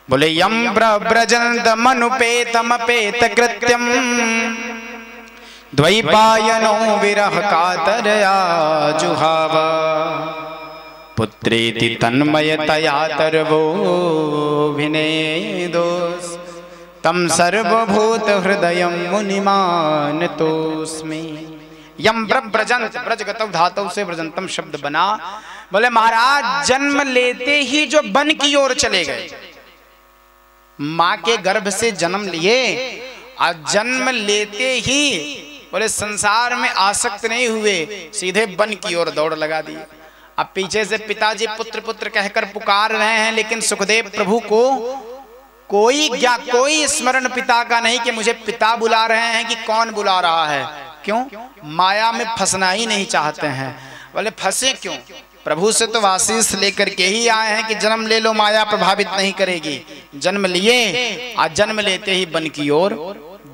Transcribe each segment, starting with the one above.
बोले यम ब्रजंत मनुपेतमपेत कृत्यम द्वैपायनो विरह कातरया जुहाव पुत्रेति तन्मयतया तरवो विनेदोस तम सर्वभूत हृदयं मुनिमानतोस्मि। यम ब्रजंत, ब्रजगतौ धातु से ब्रजंतम शब्द बना। बोले महाराज जन्म लेते ही जो वन की ओर चले गए, मां के गर्भ से जन्म लिए और जन्म लेते ही बोले संसार में आसक्त नहीं हुए, सीधे वन की ओर दौड़ लगा दी। अब पीछे से पिताजी पुत्र पुत्र कहकर पुकार रहे हैं, लेकिन सुखदेव प्रभु को कोई स्मरण पिता का नहीं कि मुझे पिता बुला रहे हैं कि कौन बुला रहा है। क्यों? माया में फंसना ही नहीं चाहते हैं। बोले फंसे क्यों? प्रभु से तो आशीष लेकर के ही आए हैं कि जन्म ले लो, माया प्रभावित नहीं करेगी। जन्म लिए, आज जन्म लेते ही वन की ओर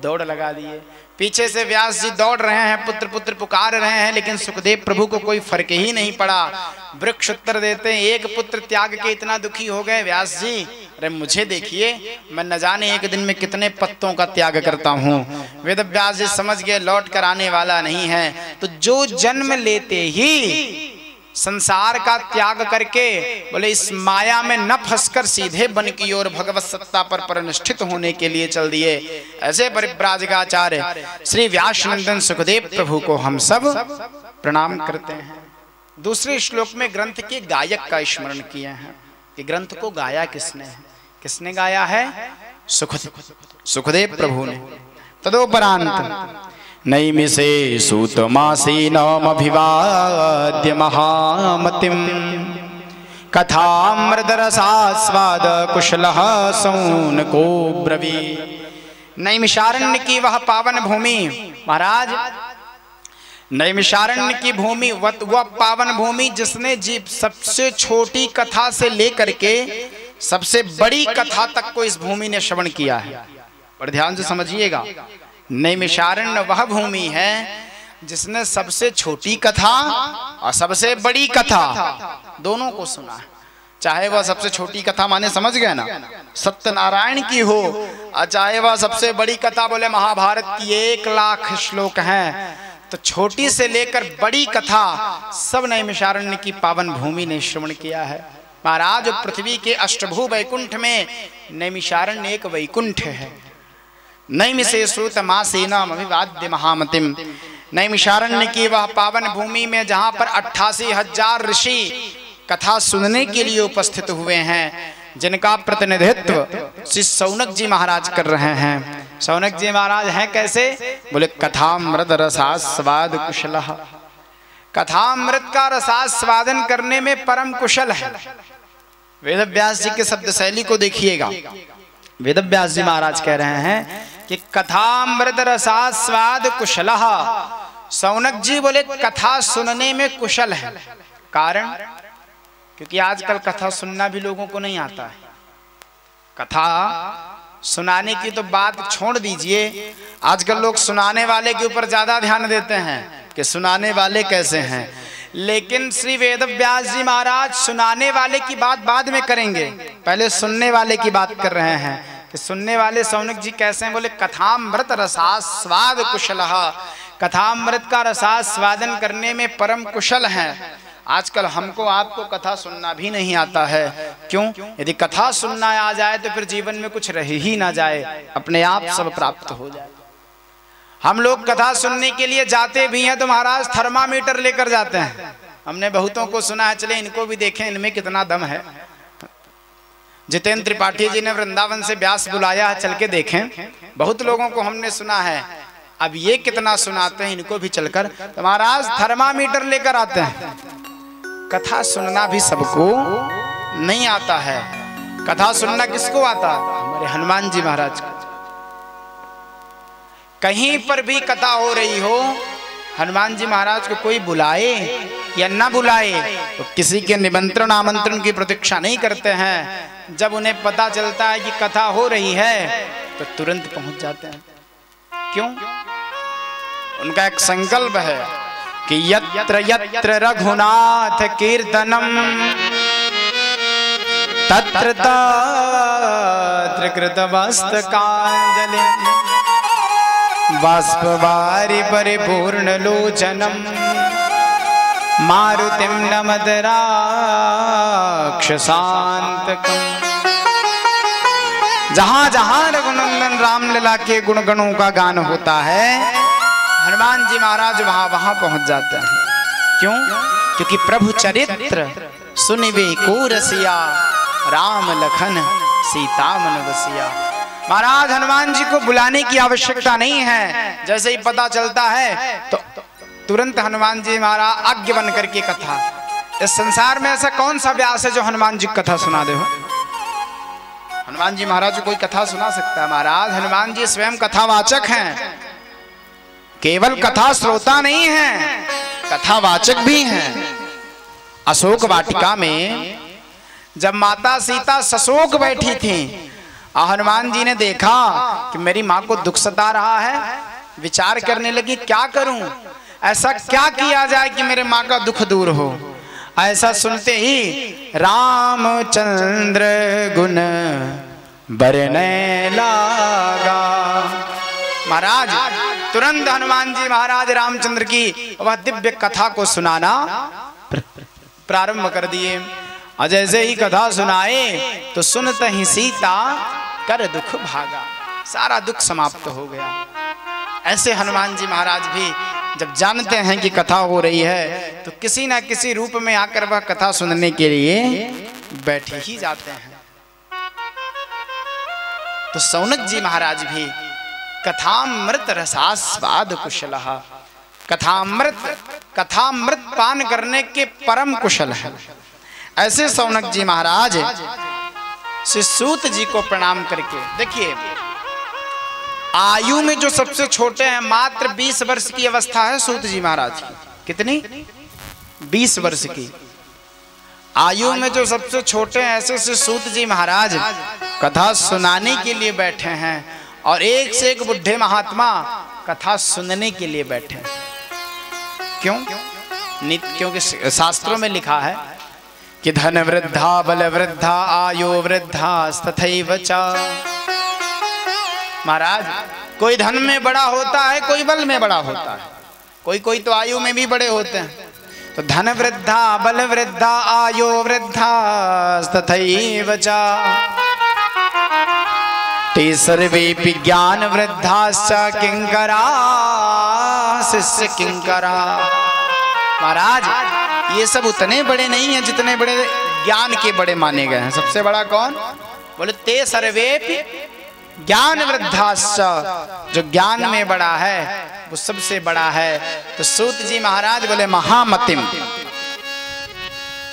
दौड़ लगा दिए। पीछे से व्यास जी दौड़ रहे हैं, पुत्र पुत्र पुकार रहे हैं, लेकिन सुखदेव प्रभु को कोई फर्क ही नहीं पड़ा। वृक्ष उत्तर देते हैं, एक पुत्र त्याग के इतना दुखी हो गए व्यास जी, अरे मुझे देखिए, मैं न जाने एक दिन में कितने पत्तों का त्याग करता हूँ। वेद व्यास जी समझ गए लौट कर आने वाला नहीं है। तो जो जन्म लेते ही संसार का त्याग करके बोले इस माया में न फंसकर सीधे वन की ओर भगवत सत्ता पर परिनिष्ठित होने के लिए चल दिए, ऐसे परिव्राजकाचार्य श्री व्यासनंदन सुखदेव प्रभु को हम सब प्रणाम करते हैं। दूसरे श्लोक में ग्रंथ के गायक का स्मरण किए हैं कि ग्रंथ को गाया किसने है? किसने गाया है? सुखदेव प्रभु ने। तदोपरांत नैमिषे सूतमासीनमभिवाद्य महामतिम कथामृतरसास्वाद कुशलः सौनको ब्रवीत्। नैमिषारण्य की वह पावन भूमि, महाराज नैमिषारण्य की भूमि वह पावन भूमि जिसने जीव सबसे छोटी कथा से लेकर के सबसे बड़ी कथा तक को इस भूमि ने श्रवण किया है। पर ध्यान से समझिएगा, नैमिषारण्य वह भूमि है जिसने सबसे छोटी कथा और सबसे बड़ी कथा दोनों को सुना है। चाहे वह सबसे छोटी कथा माने समझ गए ना, सत्यनारायण की हो, और चाहे वह सबसे बड़ी कथा बोले महाभारत की 1,00,000 श्लोक हैं, तो छोटी से लेकर बड़ी कथा सब नैमिषारण्य की पावन भूमि ने श्रवण किया है। महाराज पृथ्वी के अष्टभू वैकुंठ में नैमिषारण्य एक वैकुंठ है। नैमिषे सूतमासीनमभिवाद्य महामतिम, नैमिषारण्य की वह पावन भूमि में जहाँ पर 88,000 ऋषि कथा सुनने के लिए उपस्थित हुए हैं, जिनका प्रतिनिधित्व श्री सौनक जी महाराज कर रहे हैं। सौनक जी महाराज हैं कैसे? बोले कथामृत रसास्वाद कुशलः, कथामृत का रसास्वादन करने में परम कुशल है। वेद व्यास जी के शब्द शैली को देखिएगा। वेद व्यास जी महाराज कह रहे हैं कि कथामृत रसास्वाद कुशलः, सौनक जी बोले कथा सुनने में कुशल है। कारण क्योंकि आजकल कथा सुनना भी लोगों को नहीं आता है। कथा सुनाने की तो बात छोड़ दीजिए, आजकल लोग सुनाने वाले के ऊपर ज्यादा ध्यान देते हैं कि सुनाने वाले कैसे हैं। लेकिन श्री वेद व्यास जी महाराज सुनाने वाले की बात बाद में करेंगे, पहले सुनने वाले की बात कर रहे हैं कि सुनने वाले सौनक जी कैसे हैं। बोले कथामृत रसास्वाद कुशलः, कथामृत का रसास्वादन करने में परम कुशल हैं। आजकल हमको आपको कथा सुनना भी नहीं आता है। क्यों? यदि कथा सुनना आ जाए तो फिर जीवन में कुछ रह ही ना जाए, अपने आप सब प्राप्त हो जाए। हम लोग कथा सुनने के लिए जाते भी हैं तो महाराज थर्मामीटर लेकर जाते हैं। हमने बहुतों को सुना है, चले इनको भी देखें इनमें कितना दम है। जितेंद्र त्रिपाठी जी ने वृंदावन से व्यास बुलाया, चल के देखें। बहुत लोगों को हमने सुना है, अब ये कितना सुनाते हैं, इनको भी चलकर। तो महाराज थर्मामीटर लेकर आते हैं। कथा सुनना भी सबको नहीं आता है। कथा सुनना किसको आता? हमारे हनुमान जी महाराज को। कहीं पर भी कथा हो रही हो, हनुमान जी महाराज को कोई बुलाए या न बुलाए तो किसी के निमंत्रण आमंत्रण की प्रतीक्षा नहीं करते हैं। जब उन्हें पता चलता है कि कथा हो रही है तो तुरंत पहुंच जाते हैं। क्यों? उनका एक संकल्प है कि यत्र यत्र रघुनाथ कीर्तनम तत्र कृत वस्तकांजलि बाष्पवारि परिपूर्ण लोचनम मारुतिम नमद राक्षसांतकम। जहां जहां रघुनंदन रामलीला के गुणगणों का गान होता है, हनुमान जी महाराज वहां वहां पहुंच जाते हैं। क्यों? क्योंकि प्रभु चरित्र सुनिवे को रसिया, राम लखन सीता मन बसिया। महाराज हनुमान जी को बुलाने की आवश्यकता नहीं है, जैसे ही पता चलता है तो तुरंत हनुमान जी महाराज आज्ञा बन करके कथा। इस संसार में ऐसा कौन सा व्यास है जो हनुमान जी कथा सुना दे? हनुमान जी महाराज को कोई कथा सुना सकता है? महाराज हनुमान जी स्वयं कथावाचक हैं, केवल कथा श्रोता नहीं हैं, कथावाचक भी हैं। अशोक वाटिका में जब माता सीता सशोक बैठी थी, हनुमान जी ने देखा कि मेरी माँ को दुख सता रहा है, विचार करने लगी क्या करूं, ऐसा क्या किया जाए कि मेरे माँ का दुख दूर हो। ऐसा सुनते ही रामचंद्र गुण बरने लगा। महाराज तुरंत हनुमान जी महाराज रामचंद्र की वह दिव्य कथा को सुनाना प्रारंभ कर दिए। और जैसे ही कथा सुनाए तो सुनते ही सीता कर दुख भागा, सारा दुख समाप्त हो गया। ऐसे हनुमान जी महाराज भी जब जानते हैं कि कथा हो रही है तो किसी न किसी रूप में आकर वह कथा सुनने के लिए बैठे ही जाते हैं। तो सौनक जी महाराज भी कथामृत रसास्वाद कुशलः, कथामृत पान करने के परम कुशल है। ऐसे सौनक जी महाराज श्री सूत जी को प्रणाम करके, देखिए आयु में जो सबसे छोटे हैं, मात्र 20 वर्ष की अवस्था है सूत जी महाराज की। कितनी? 20 वर्ष की आयु में जो सबसे छोटे हैं, ऐसे से सूत जी महाराज कथा सुनाने के लिए बैठे हैं। और एक से एक बुढ़े महात्मा कथा सुनने के लिए बैठे हैं। क्यों? क्योंकि शास्त्रों में लिखा है कि धन वृद्धा बल वृद्धा आयु वृद्धा तथैव च। महाराज कोई धन में बड़ा होता है, कोई बल में बड़ा होता है, कोई तो आयु में भी बड़े होते हैं। तो धन वृद्धा बल वृद्धा आयु वृद्धा तथैव च ते सर्वेपि ज्ञान वृद्धाश्च किंकरा शिष्य किंकरा। महाराज ये सब उतने बड़े नहीं हैं जितने बड़े ज्ञान के बड़े माने गए हैं। सबसे बड़ा कौन? बोले ते सर्वेपि ज्ञान वृद्धाश्च, जो ज्ञान में बड़ा है वो सबसे बड़ा है। तो सूत जी महाराज बोले महामतिम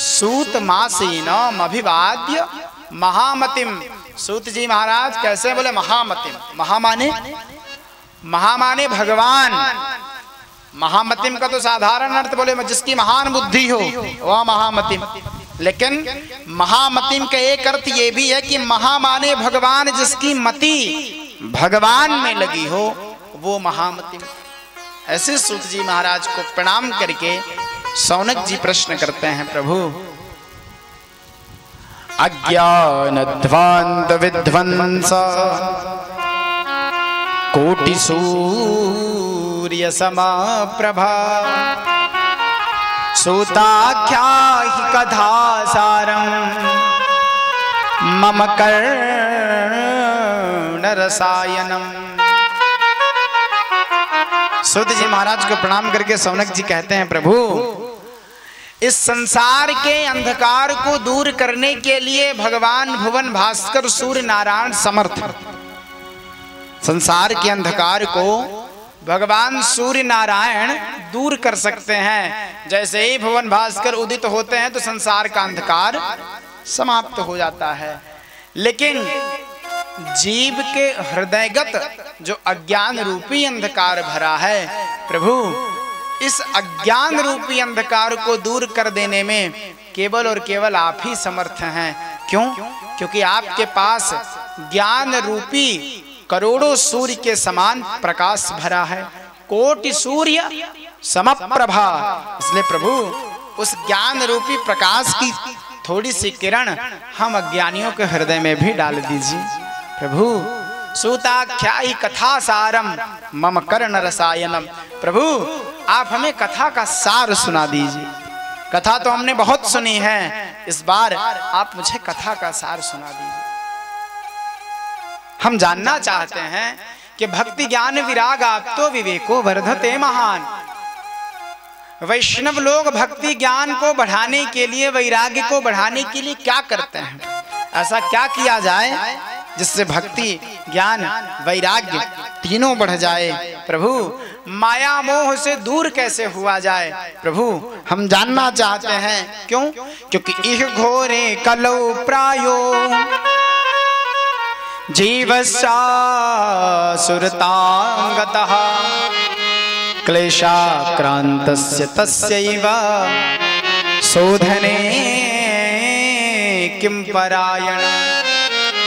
सूत मासीनम अभिवाद्य महामतिम। सूत जी महाराज कैसे बोले? महामतिम। महामाने भगवान। महामतिम का तो साधारण अर्थ बोले जिसकी महान बुद्धि हो वह महामतिम, लेकिन महामतिम का एक अर्थ ये भी है कि महामाने भगवान, जिसकी मति भगवान में लगी हो वो महामतिम। ऐसे सूत जी महाराज को प्रणाम करके सौनक जी प्रश्न करते हैं, प्रभु अज्ञानध्वांत विध्वंस कोटि सूर्य समाप्रभा सूताख्याहि कथा सारम मम कर्ण रसायनम। सूत जी महाराज को प्रणाम करके सौनक जी कहते हैं, प्रभु इस संसार के अंधकार को दूर करने के लिए भगवान भुवन भास्कर सूर्य नारायण समर्थ। संसार के अंधकार को भगवान सूर्य नारायण दूर कर सकते हैं। जैसे ही भुवन भास्कर उदित होते हैं तो संसार का अंधकार समाप्त हो जाता है। लेकिन जीव के हृदयगत जो अज्ञान रूपी अंधकार भरा है, प्रभु इस अज्ञान रूपी अंधकार को दूर कर देने में केवल और केवल आप ही समर्थ हैं। क्यों? क्योंकि आपके पास ज्ञान रूपी करोड़ों सूर्य के समान प्रकाश भरा है, कोटि सूर्य समप्रभा। इसलिए प्रभु उस ज्ञान रूपी प्रकाश की थोड़ी सी किरण हम अज्ञानियों के हृदय में भी डाल दीजिए। प्रभु सूताख्या ही कथा सारम मम कर्ण रसायनम। प्रभु आप हमें कथा का सार सुना दीजिए। कथा तो हमने बहुत सुनी है, इस बार आप मुझे कथा का सार सुना दीजिए। हम जानना चाहते हैं कि भक्ति ज्ञान विराग आप तो विवेको वर्धते महान। वैष्णव लोग भक्ति ज्ञान को बढ़ाने के लिए, वैराग्य को बढ़ाने के लिए क्या करते हैं? ऐसा क्या किया जाए जिससे भक्ति ज्ञान वैराग्य तीनों बढ़ जाए? प्रभु माया मोह से दूर कैसे हुआ जाए? प्रभु हम जानना चाहते हैं। क्यों? क्योंकि इह घोरे कलौ प्रायो जीवस्या सुरतांगतः क्लेशाक्रांतस्य तस्यैव शोधने किम परायण।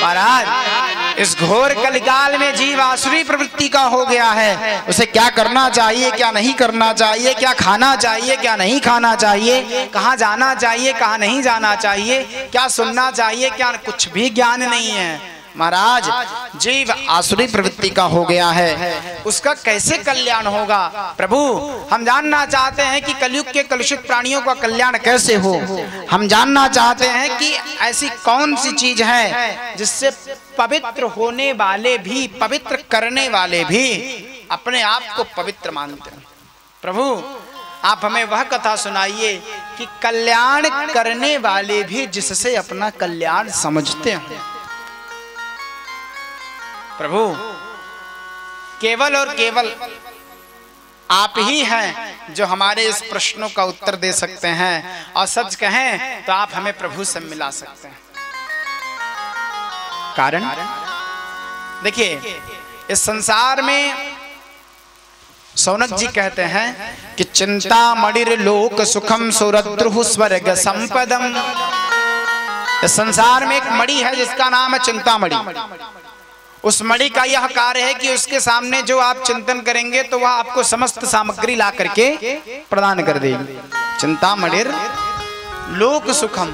महाराज इस घोर कलिकाल में जीव आसुरी प्रवृत्ति का हो गया है। उसे क्या करना चाहिए, क्या नहीं करना चाहिए, क्या खाना चाहिए, क्या नहीं खाना चाहिए, कहाँ जाना चाहिए, कहाँ नहीं जाना चाहिए, क्या सुनना चाहिए, क्या कुछ भी ज्ञान नहीं है। महाराज जीव आसुरी प्रवृत्ति का हो गया है, उसका कैसे कल्याण होगा? प्रभु हम जानना चाहते हैं कि कलयुग के कलुषित प्राणियों का कल्याण कैसे हो। हम जानना चाहते हैं कि ऐसी कौन सी चीज है जिससे पवित्र होने वाले भी, पवित्र करने वाले भी अपने आप को पवित्र मानते हैं। प्रभु आप हमें वह कथा सुनाइए कि कल्याण करने वाले भी जिससे अपना कल्याण समझते हैं। प्रभु केवल और केवल आप ही हैं जो हमारे इस प्रश्नों का उत्तर दे सकते हैं, और सच कहें तो आप हमें प्रभु से मिला सकते हैं। कारण देखिए, इस संसार में सौनक जी कहते हैं कि चिंता मणिर लोक सुखम सुरद्रुह स्वर्ग संपदम। इस संसार में एक मणि है जिसका नाम है चिंतामणि। उस मणि का यह कार्य है कि उसके सामने जो आप चिंतन करेंगे तो वह आपको समस्त सामग्री ला करके प्रदान कर देगी। चिंतामणिर लोक सुखम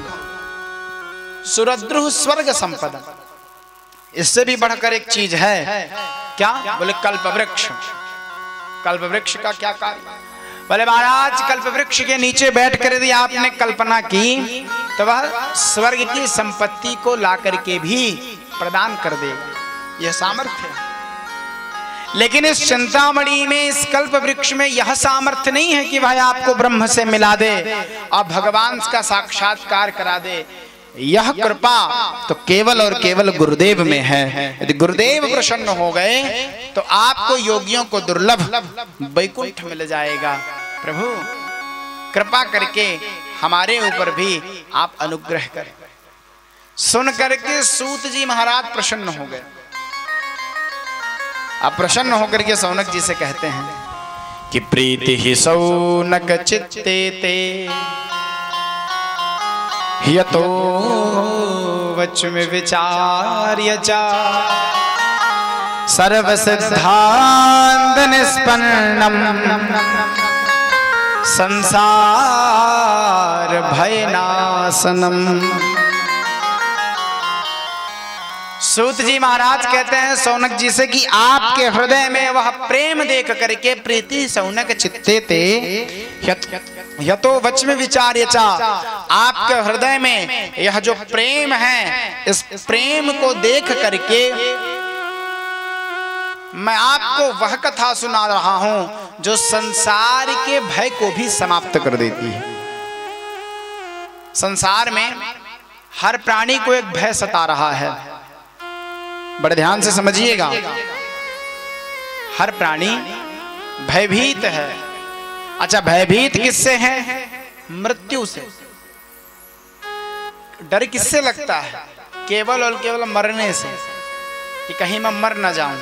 सुरद्रुह स्वर्ग संपदा। इससे भी बढ़कर एक चीज है, क्या? बोले कल्प वृक्ष। कल्प वृक्ष का क्या कार्य? बोले महाराज कल्प वृक्ष के नीचे बैठ कर यदि आपने कल्पना की तो वह स्वर्ग की संपत्ति को ला करके भी प्रदान कर देगी। यह सामर्थ्य है। लेकिन इस चिंतामणि में, इस कल्प वृक्ष में यह सामर्थ्य नहीं है कि वह आपको ब्रह्म से मिला दे और भगवान का साक्षात्कार करा दे। यह कृपा तो केवल और केवल गुरुदेव में है। यदि गुरुदेव प्रसन्न हो गए तो आपको योगियों को दुर्लभ वैकुंठ मिल जाएगा। प्रभु कृपा करके हमारे ऊपर भी आप अनुग्रह करें। सुन करके सूत जी महाराज प्रसन्न हो गए। आप प्रसन्न होकर के सौनक जी से कहते हैं कि प्रीति ही सौनक चित्ते ते यतो वचमे विचार्य च सर्व सिद्धांत निष्पन्नम संसार भयनाशनम। सूत जी महाराज कहते हैं सौनक जी से कि आपके हृदय में वह प्रेम देख करके, प्रीति सौनक चित्ते ते यतो वचमे विचार्य च, आपके हृदय में यह जो प्रेम है, इस प्रेम को देख करके मैं आपको वह कथा सुना रहा हूं जो संसार के भय को भी समाप्त कर देती है। संसार में हर प्राणी को एक भय सता रहा है, बड़े ध्यान से समझिएगा। हर प्राणी भयभीत है। अच्छा, भयभीत किससे है? मृत्यु से। डर किससे लगता है? केवल और केवल मरने से, कि कहीं मैं मर न जाऊं।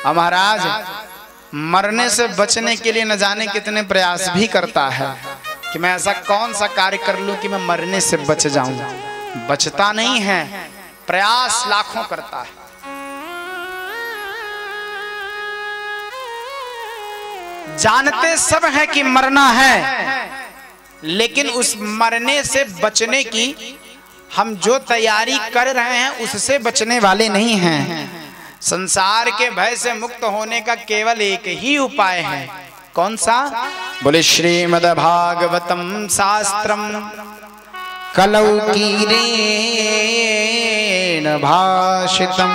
और महाराज मरने से बचने के लिए न जाने कितने प्रयास भी करता है कि मैं ऐसा कौन सा कार्य कर लूं कि मैं मरने से बच जाऊं। बचता नहीं है, प्रयास लाखों करता है। जानते सब है कि मरना है, लेकिन उस मरने से बचने की हम जो तैयारी कर रहे हैं उससे बचने वाले नहीं हैं। संसार के भय से मुक्त होने का केवल एक ही उपाय है। कौन सा? बोले श्रीमद् भागवतम शास्त्रम कलौ कीरेण भाषितम।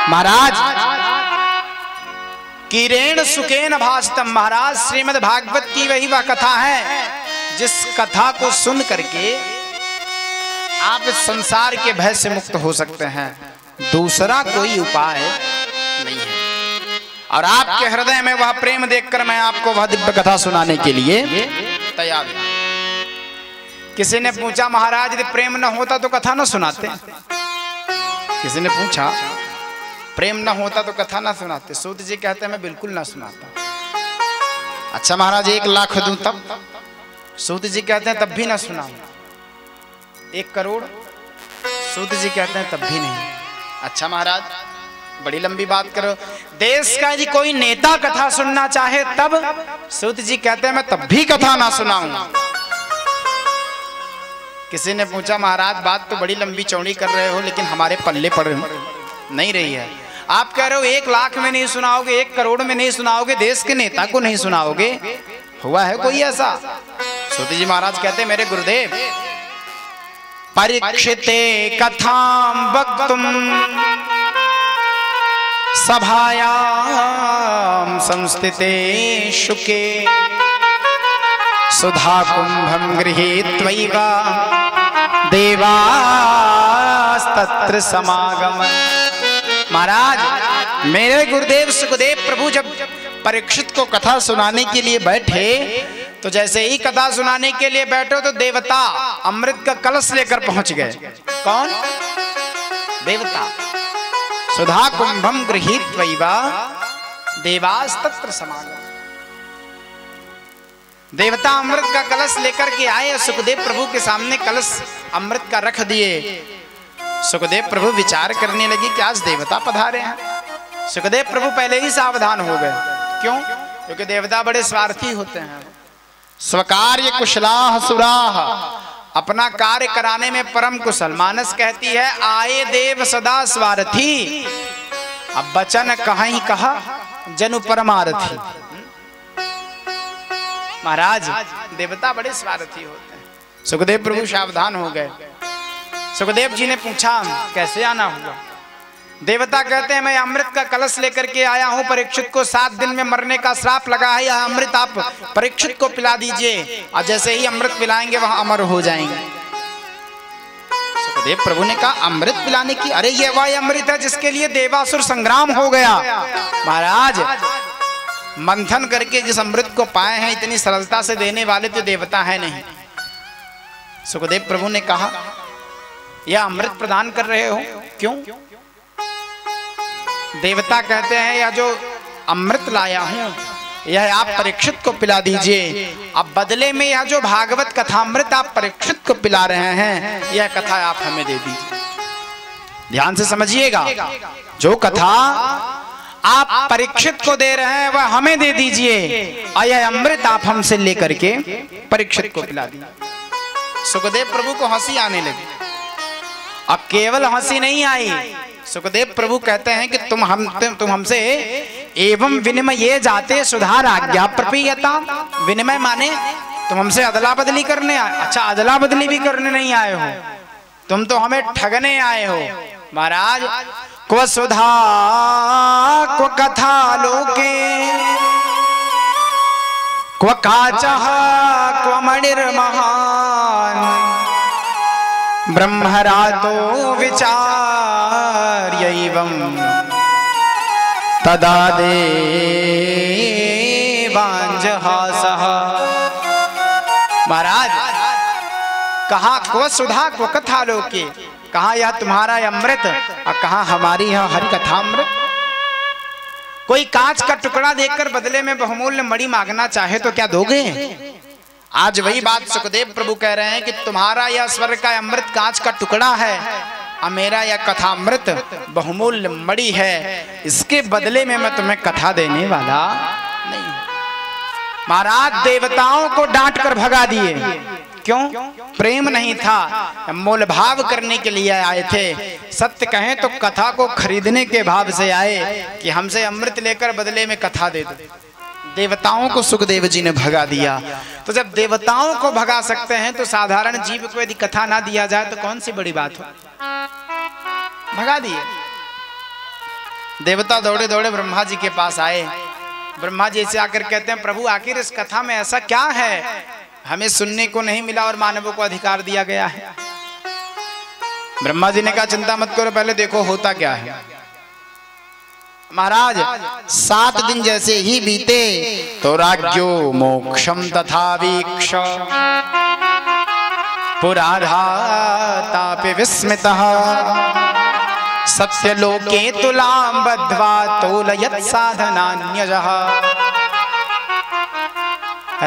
महाराज कीरेण सुकेन भाषितम। महाराज श्रीमद् भागवत की वही वह कथा है जिस कथा को सुन करके आप इस संसार के भय से मुक्त हो सकते हैं। दूसरा कोई उपाय नहीं है। और आपके हृदय में वह प्रेम देखकर मैं आपको वह दिव्य कथा सुनाने के लिए तैयार हूं। किसी ने पूछा महाराज यदि प्रेम न होता तो कथा न सुनाते। किसी ने पूछा प्रेम न होता तो कथा न सुनाते। सूत जी कहते हैं मैं बिल्कुल ना सुनाता। अच्छा महाराज 1 लाख दूं तब? सूत जी कहते हैं तब भी ना सुनाऊं। 1 करोड़? सूत जी कहते हैं तब भी नहीं। अच्छा महाराज बड़ी लंबी बात करो। देश का यदि कोई नेता कथा सुनना चाहे तब? सूत जी कहते हैं मैं तब भी कथा ना सुनाऊं। किसी ने पूछा महाराज बात तो बड़ी लंबी चौड़ी कर रहे हो लेकिन हमारे पल्ले पड़ नहीं रही है। आप कह रहे हो 1 लाख में नहीं सुनाओगे, 1 करोड़ में नहीं सुनाओगे, देश के नेता को नहीं सुनाओगे। हुआ है कोई ऐसा? सूत जी महाराज कहते मेरे गुरुदेव परीक्षिते कथाम वक्तुम सभायाम संस्थिते शुके सुधा कुंभम गृहीत्वैवा देवास्तत्र समागमन। महाराज मेरे गुरुदेव सुखदेव प्रभु जब परीक्षित को कथा सुनाने के लिए बैठे तो जैसे ही कथा सुनाने के लिए बैठो तो देवता अमृत का कलश लेकर पहुंच गए। कौन? देवता। सुधा कुंभम गृहीत्वैवा देवास्तत्र समागमन। देवता अमृत का कलश लेकर के आए। सुखदेव प्रभु के सामने कलश अमृत का रख दिए। सुखदेव प्रभु विचार करने लगे कि आज देवता पधारे हैं। सुखदेव प्रभु पहले ही सावधान हो गए। क्यों? क्योंकि देवता बड़े स्वार्थी होते हैं। स्वकार्य कुशलाः सुराः। अपना कार्य कराने में परम कुशल। मानस कहती है आए देव सदा स्वार्थी। अब बचन कहीं कहा जनु परमार्थी। महाराज देवता बड़े स्वार्थी होते हैं। सुखदेव प्रभु सावधान हो गए। सुखदेव जी ने पूछा कैसे आना हुआ? देवता कहते हैं मैं अमृत का कलश लेकर के आया हूं। परीक्षित को 7 दिन में मरने का श्राप लगा है। यह अमृत आप परीक्षित को पिला दीजिए और जैसे ही अमृत पिलाएंगे वह अमर हो जाएंगे। सुखदेव प्रभु ने कहा अमृत पिलाने की? अरे ये वह अमृत है जिसके लिए देवासुर संग्राम हो गया। महाराज मंथन करके जिस अमृत को पाए हैं इतनी सरलता से देने वाले तो देवता है नहीं। सुखदेव प्रभु ने कहा यह अमृत प्रदान कर रहे हो क्यों? देवता कहते हैं यह जो अमृत लाया हूं यह आप परीक्षित को पिला दीजिए। अब बदले में यह जो भागवत कथा अमृत आप परीक्षित को पिला रहे हैं यह कथा आप हमें दे दीजिए। ध्यान से समझिएगा। जो कथा आप परीक्षित को दे रहे हैं वह हमें दे दीजिए और यह अमृत आप हमसे लेकर के परीक्षित को पिला दीजिए। सुखदेव प्रभु को हंसी आने लगी। अब केवल हंसी नहीं आई। सुखदेव प्रभु कहते हैं कि तुम हमसे एवं विनिमय ये जाते सुधार आज्ञा प्रपीयता। विनिमय माने तुम हमसे अदला बदली करने आए। अच्छा अदला बदली भी करने नहीं आए हो, तुम तो हमें ठगने आए हो। महाराज क्व सुधा क्व कथा लोके क्व काचः क्व मणिर्महान् ब्रह्मरातो विचार्यैवं तदा देवाञ्जहासः। महाराज कहा क्व सुधा क्व कथा लोके, कहा यह तुम्हारा अमृत और कहा हमारी यह हरि कथा अमृत। कोई कांच का टुकड़ा देकर बदले में बहुमूल्य मणि मांगना चाहे तो क्या दोगे? आज वही बात सुखदेव प्रभु कह रहे हैं कि तुम्हारा यह स्वर्ग का अमृत कांच का टुकड़ा है और मेरा यह कथा अमृत बहुमूल्य मणि है। इसके बदले में मैं तुम्हें कथा देने वाला नहीं। महाराज देवताओं को डांट कर भगा दिए। क्यों? प्रेम नहीं था, मोल भाव करने के लिए आए थे। सत्य कहें तो कथा को खरीदने के भाव से आए कि हमसे अमृत लेकर बदले में कथा दे दो। देवताओं को सुखदेव जी ने भगा दिया। तो जब देवताओं को भगा सकते हैं तो साधारण जीव को यदि कथा ना दिया जाए तो कौन सी बड़ी बात हो। भगा दिए। देवता दौड़े दौड़े ब्रह्मा जी के पास आए। ब्रह्मा जी से आकर कहते हैं, प्रभु आखिर इस कथा में ऐसा क्या है हमें सुनने को नहीं मिला और मानवों को अधिकार दिया गया है। ब्रह्मा जी ने कहा, चिंता मत करो, पहले देखो होता क्या है। महाराज 7 दिन जैसे ही बीते तो राज्यो मोक्षम तथा वीक्ष पुराधातापि विस्मितः सत्यलोके तुलां बद्ध्वा तोलयत् साधनान्यजः।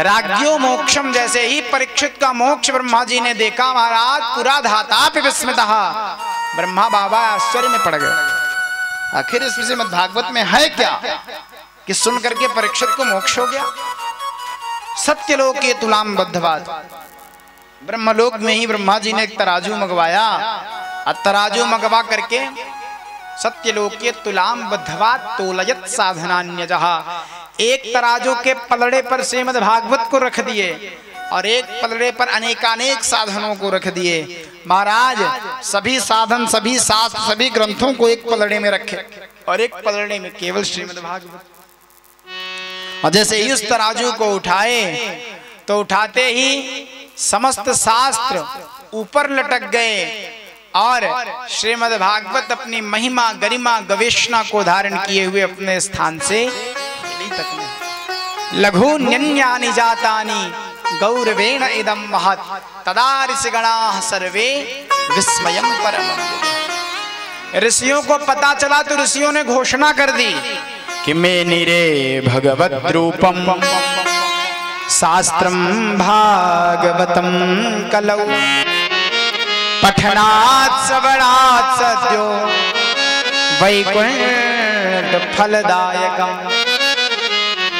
राज्यो मोक्षम जैसे ही परीक्षित का मोक्ष ब्रह्मा जी ने देखा, महाराज पुराधातापि विस्मितः, ब्रह्मा बाबा आश्चर्य में पड़ गए। आखिर इस श्रीमद् भागवत में है क्या कि सुन करके परीक्षित को मोक्ष हो गया। सत्यलोके तुलां बद्ध्वा, ब्रह्मलोक में ही ब्रह्मा जी ने एक तराजू मंगवाया और तराजू मंगवा करके सत्यलोके तुलां बद्ध्वा तोलयत् साधनान्यजः, एक तराजू के पलड़े पर श्रीमद् भागवत को रख दिए और एक पलड़े पर अनेकानेक साधनों को रख दिए। महाराज सभी साधन, सभी शास्त्र, सभी ग्रंथों को एक पलड़े में रखे और एक पलड़े में केवल श्रीमद् भागवत। और जैसे ही उस तराजू को उठाए तो उठाते ही समस्त शास्त्र ऊपर लटक गए और श्रीमद् भागवत अपनी महिमा, गरिमा, गवेषणा को धारण किए हुए अपने स्थान से तक नहीं। लघु न्यन्यानि जातानि गौरवेण इदं महत् तदा ऋषिगणाः सर्वे विस्मयं परमम्। ऋषियों को पता चला तो ऋषियों ने घोषणा कर दी कि मेनिरे भगवद् रूपम शास्त्रम भागवतम कलौ पठनात् श्रवणात् सद्यो वैकुंठ फलदायकम्।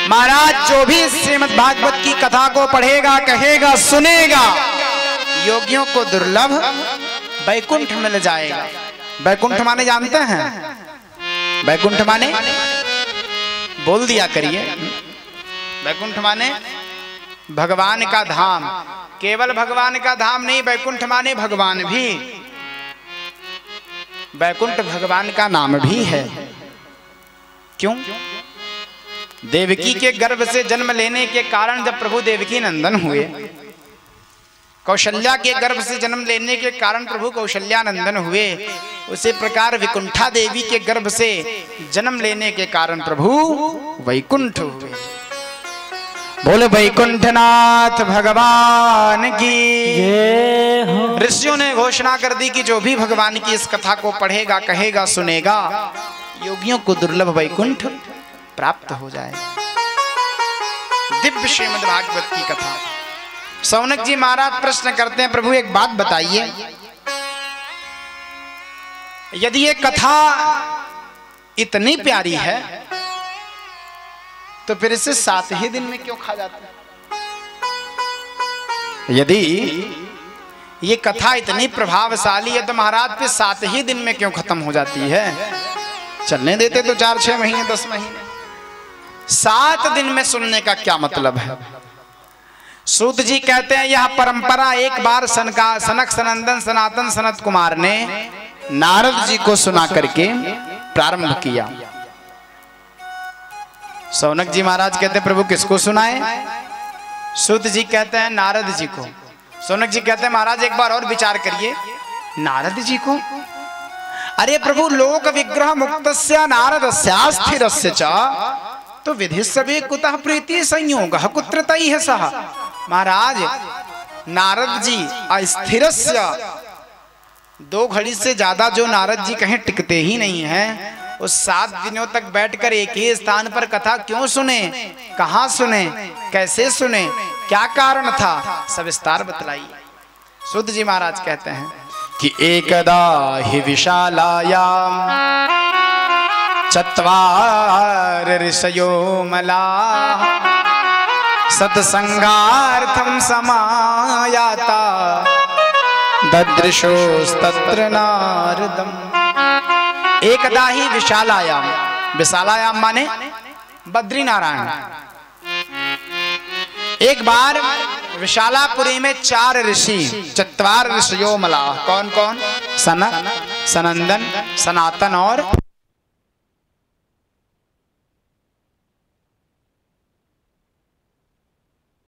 महाराज जो भी श्रीमद् भागवत की कथा को पढ़ेगा, कहेगा, सुनेगा, योगियों को दुर्लभ वैकुंठ मिल जाएगा। वैकुंठ माने जानते हैं? वैकुंठ माने बोल दिया करिए। वैकुंठ माने भगवान का धाम। केवल भगवान का धाम नहीं, वैकुंठ माने भगवान भी। वैकुंठ भगवान का नाम भी है। क्यों? देवकी के गर्भ से जन्म लेने के कारण जब प्रभु देवकी नंदन हुए, कौशल्या के गर्भ से जन्म लेने के कारण प्रभु कौशल्या नंदन हुए, उसी प्रकार विकुंठा देवी के गर्भ से जन्म लेने के कारण प्रभु वैकुंठ हुए। बोले वैकुंठनाथ भगवान की। ऋषियों ने घोषणा कर दी कि जो भी भगवान की इस कथा को पढ़ेगा, कहेगा, सुनेगा, योगियों को दुर्लभ वैकुंठ प्राप्त हो जाएगा। दिव्य श्रीमद् भागवत की कथा। सौनक जी महाराज प्रश्न करते हैं, प्रभु एक बात बताइए, यदि ये कथा इतनी प्यारी है तो फिर इसे 7 ही दिन में क्यों खा जाते हैं? यदि ये कथा इतनी प्रभावशाली है तो महाराज फिर 7 ही दिन में क्यों खत्म हो जाती है? चलने देते तो 4-6 महीने, 10 महीने। 7 दिन में सुनने का क्या मतलब है? सूत जी कहते हैं यह परंपरा एक बार सनक सनंदन सनातन सनत कुमार ने नारद जी को सुना करके प्रारंभ किया। सौनक जी महाराज कहते हैं प्रभु किसको सुनाए? सूत जी कहते हैं नारद जी को। सौनक जी कहते हैं महाराज एक बार और विचार करिए। नारद जी को? अरे प्रभु लोक विग्रह मुक्तस्य नारदस्य स्थिरस्य च तो विधि सभी कुतः प्रीति संयोग कुत्र तैः सह। महाराज नारद जी अस्थिरस्य, 2 घड़ी से ज्यादा जो नारद जी कहीं टिकते ही नहीं हैं, उस 7 दिनों तक बैठकर एक ही स्थान पर कथा क्यों सुने, कहां सुने, कैसे सुने, क्या कारण था, सब विस्तार बतलाइए। सूत जी महाराज कहते हैं कि एकदा हि विशालायाम चत्वार ऋषयो मलाः सत्संगार्थम समायाता ददृशोस्तत्र नारदम। एकदा ही विशालायाम, विशालायाम माने बद्रीनारायण। एक बार विशालापुरी में 4 ऋषि, चत्वार ऋषियो मला, कौन कौन? सनक, सनंदन, सनातन और